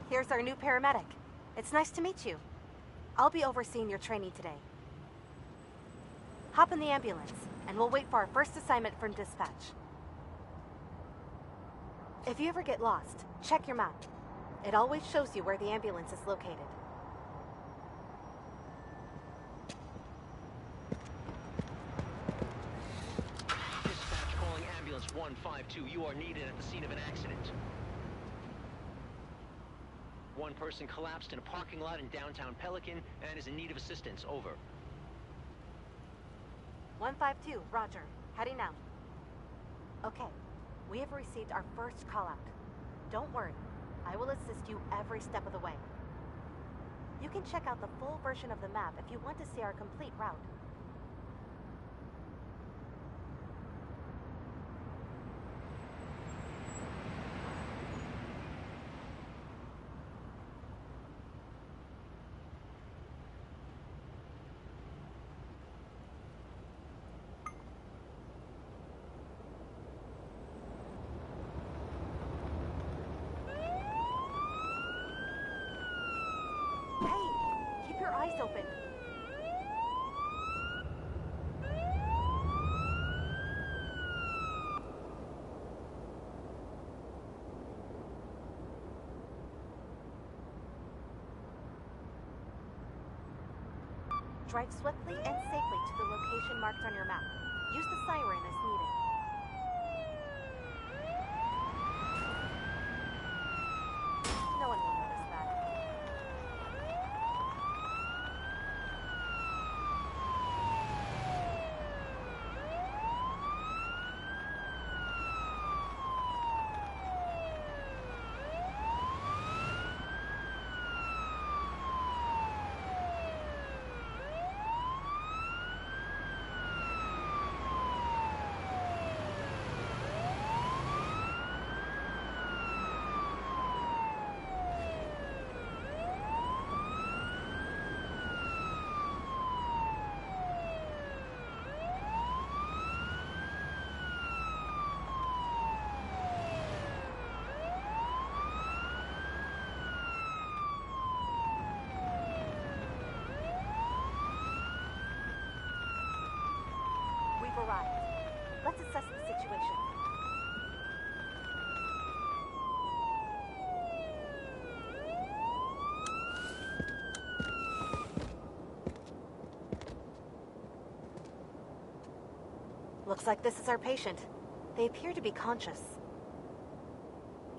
Here's our new paramedic. It's nice to meet you. I'll be overseeing your training today. Hop in the ambulance, and we'll wait for our first assignment from dispatch. If you ever get lost, check your map. It always shows you where the ambulance is located. Dispatch calling ambulance 152. You are needed at the scene of an accident. One person collapsed in a parking lot in downtown Pelican and is in need of assistance. Over. 152, roger. Heading out. Okay, we have received our first call-out. Don't worry, I will assist you every step of the way. You can check out the full version of the map if you want to see our complete route. Hey, keep your eyes open. Drive swiftly and safely to the location marked on your map. Use the siren as needed. No one will notice that. We've arrived. Let's assess the situation. Looks like this is our patient. They appear to be conscious.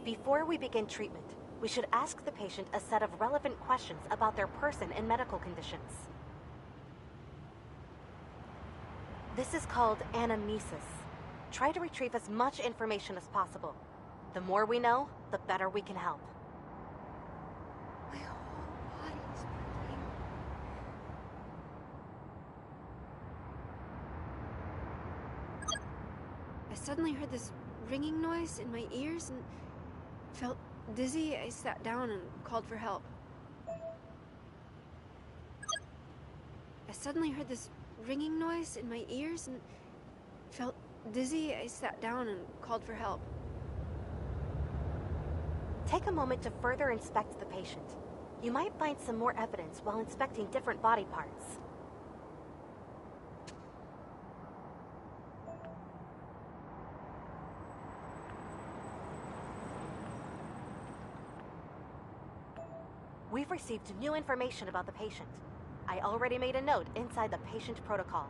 Before we begin treatment, we should ask the patient a set of relevant questions about their person and medical conditions. This is called anamnesis. Try to retrieve as much information as possible. The more we know, the better we can help. My whole body is burning. I suddenly heard this ringing noise in my ears and felt dizzy. I sat down and called for help. I suddenly heard this ringing noise in my ears and felt dizzy. I sat down and called for help. Take a moment to further inspect the patient. You might find some more evidence while inspecting different body parts. We've received new information about the patient. I already made a note inside the patient protocol.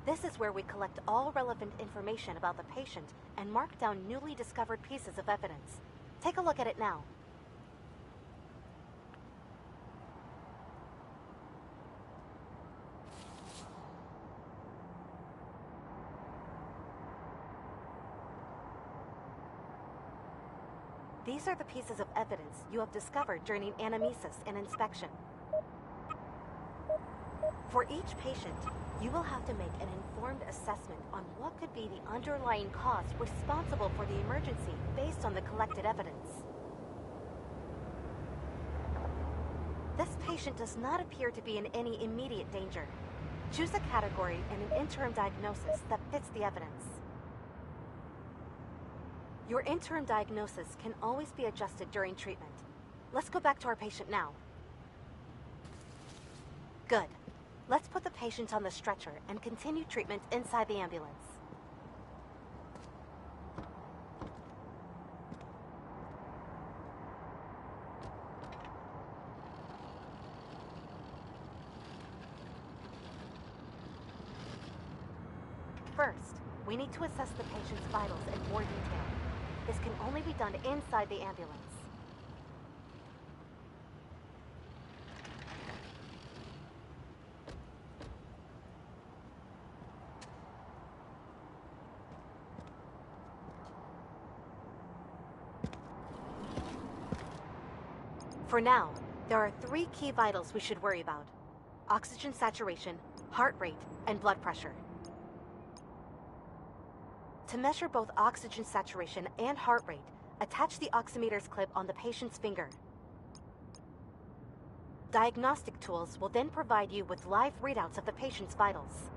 This is where we collect all relevant information about the patient and mark down newly discovered pieces of evidence. Take a look at it now. These are the pieces of evidence you have discovered during anamnesis and inspection. For each patient, you will have to make an informed assessment on what could be the underlying cause responsible for the emergency based on the collected evidence. This patient does not appear to be in any immediate danger. Choose a category and an interim diagnosis that fits the evidence. Your interim diagnosis can always be adjusted during treatment. Let's go back to our patient now. Good. Let's put the patient on the stretcher and continue treatment inside the ambulance. First, we need to assess the patient's vitals in more detail. This can only be done inside the ambulance. For now, there are 3 key vitals we should worry about: oxygen saturation, heart rate, and blood pressure. To measure both oxygen saturation and heart rate, attach the oximeter's clip on the patient's finger. Diagnostic tools will then provide you with live readouts of the patient's vitals.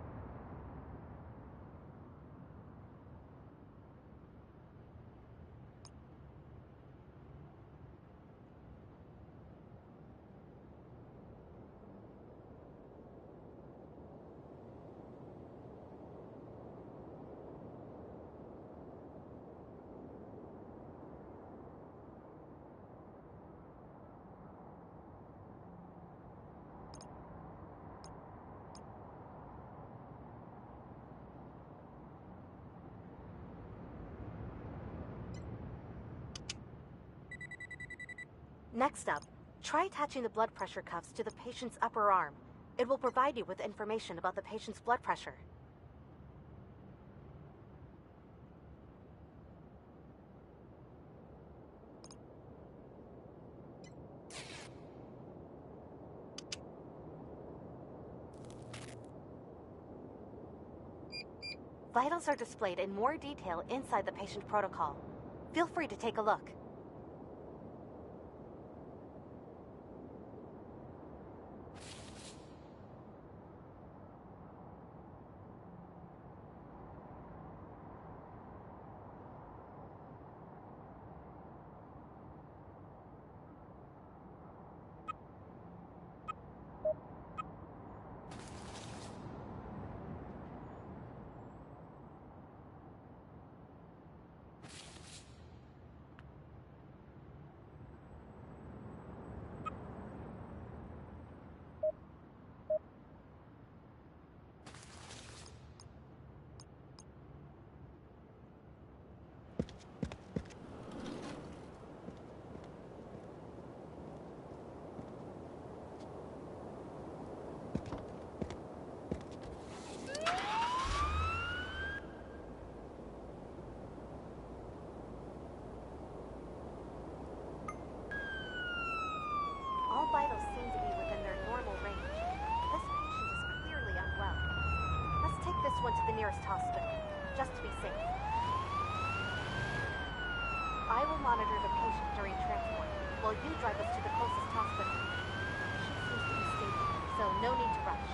Next up, try attaching the blood pressure cuffs to the patient's upper arm. It will provide you with information about the patient's blood pressure. Vitals are displayed in more detail inside the patient protocol. Feel free to take a look. All vitals seem to be within their normal range. This patient is clearly unwell. Let's take this one to the nearest hospital, just to be safe. I will monitor the patient during transport, while you drive us to the closest hospital. She seems to be stable, so no need to rush.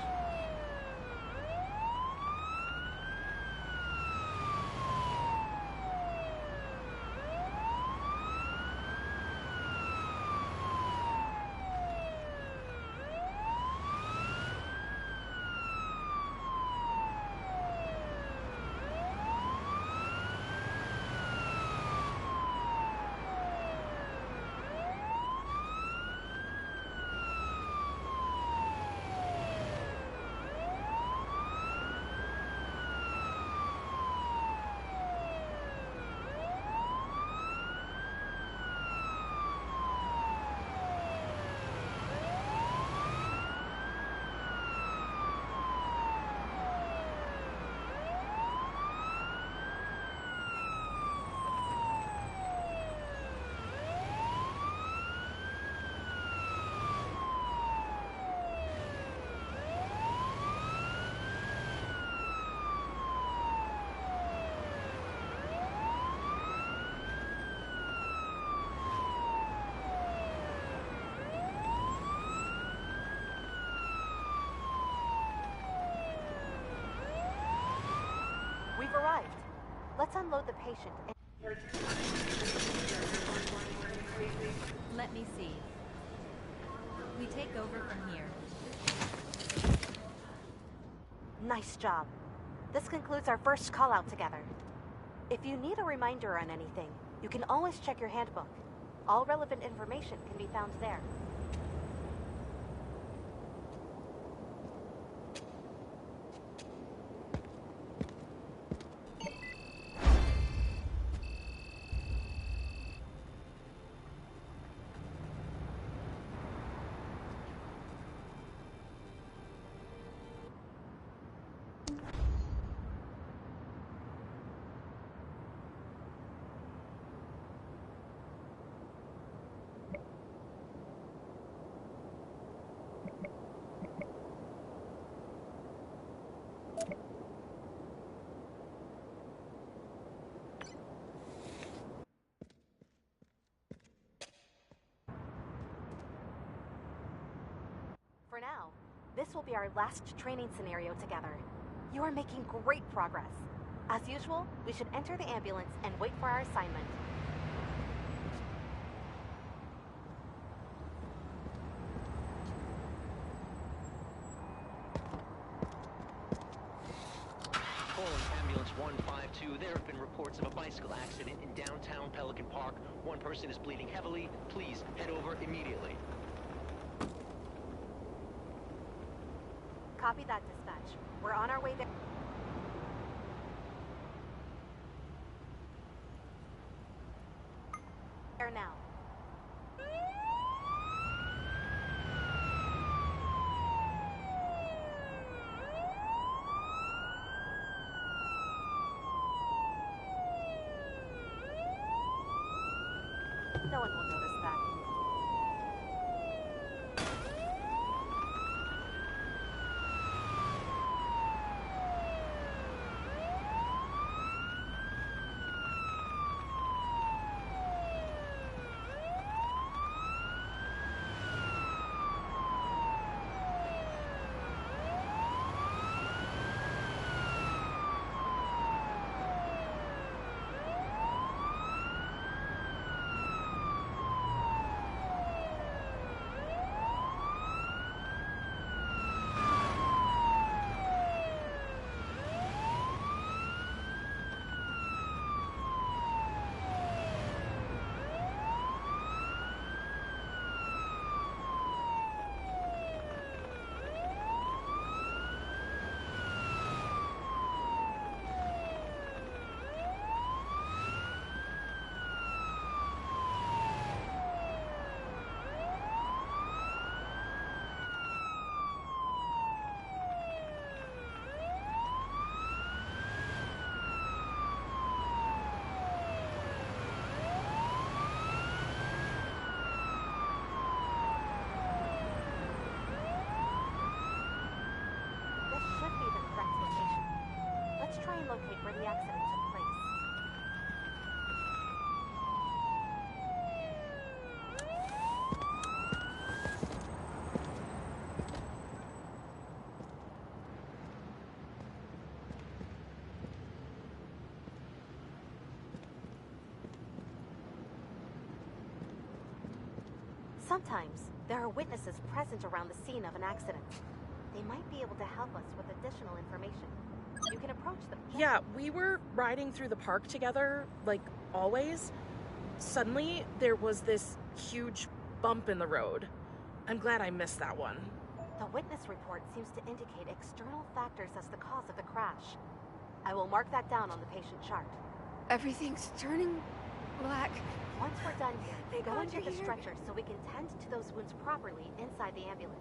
We've arrived. Let's unload the patient and Let me see. We take over from here. Nice job. This concludes our first call out together. If you need a reminder on anything, you can always check your handbook. All relevant information can be found there. For now, this will be our last training scenario together. You are making great progress. As usual, we should enter the ambulance and wait for our assignment. Calling ambulance 152. There have been reports of a bicycle accident in downtown Pelican Park. One person is bleeding heavily. Please head over immediately. Copy that, dispatch. We're on our way there. There now. No one will notice that. Try and locate where the accident took place. Sometimes, there are witnesses present around the scene of an accident. They might be able to help us with additional information. You can approach them. Yeah, we were riding through the park together, like always. Suddenly, there was this huge bump in the road. I'm glad I missed that one. The witness report seems to indicate external factors as the cause of the crash. I will mark that down on the patient chart. Everything's turning black. Once we're done here, They go got into to the here. stretcher so we can tend to those wounds properly inside the ambulance.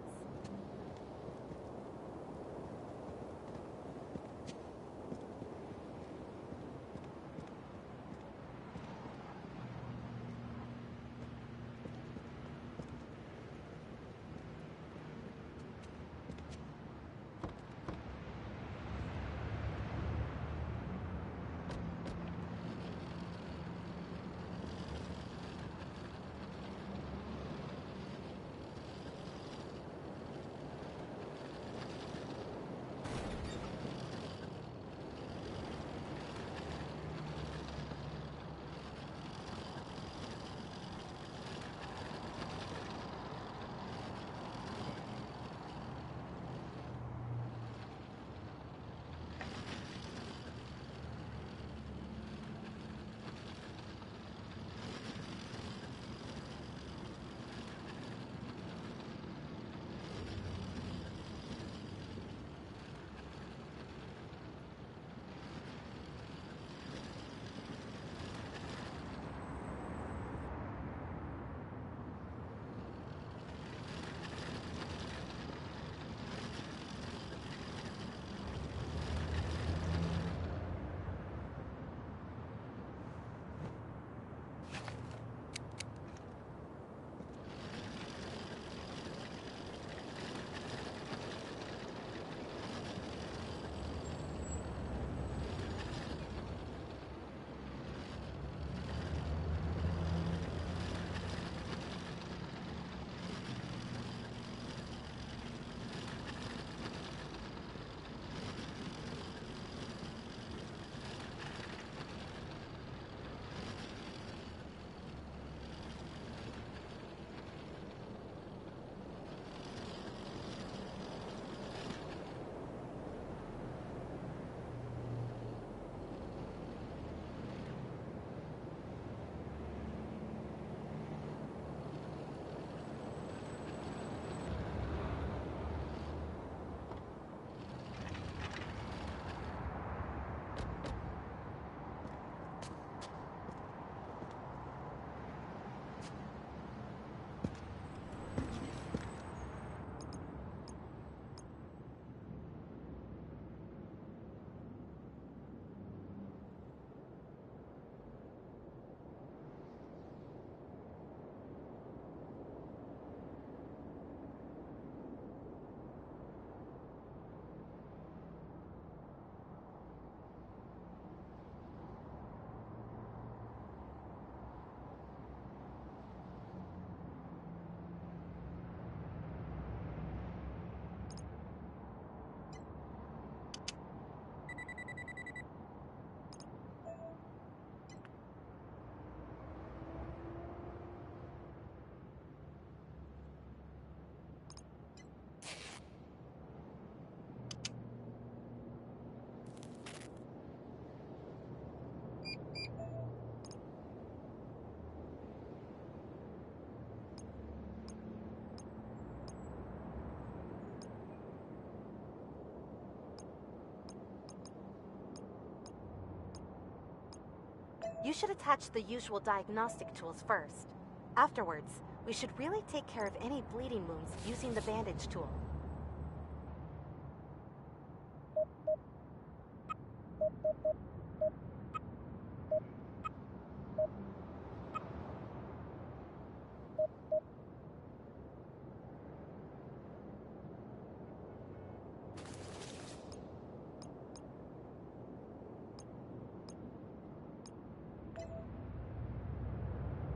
You should attach the usual diagnostic tools first. Afterwards, we should really take care of any bleeding wounds using the bandage tool.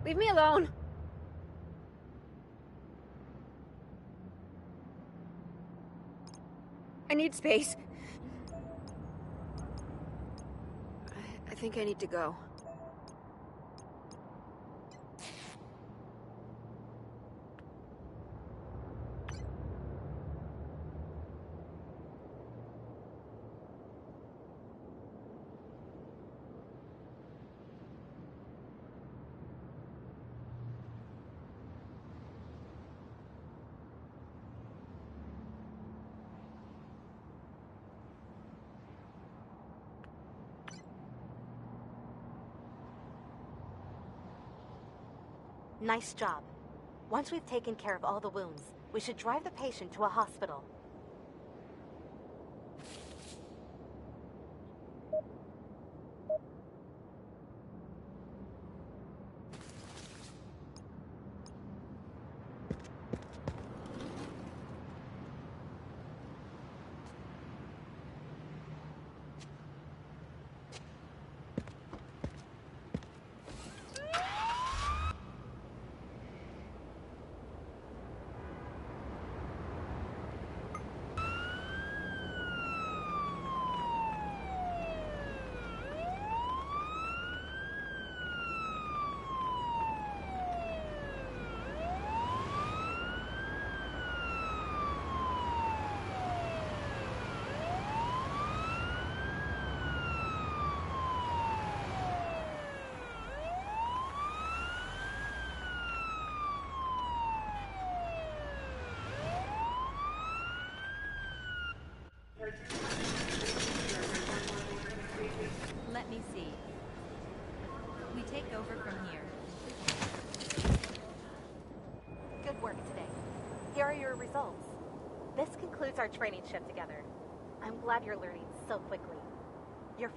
Leave me alone! I need space. I think I need to go. Nice job. Once we've taken care of all the wounds, we should drive the patient to a hospital. Let me see. We take over from here. Good work today. Here are your results. This concludes our training shift together. I'm glad you're learning so quickly.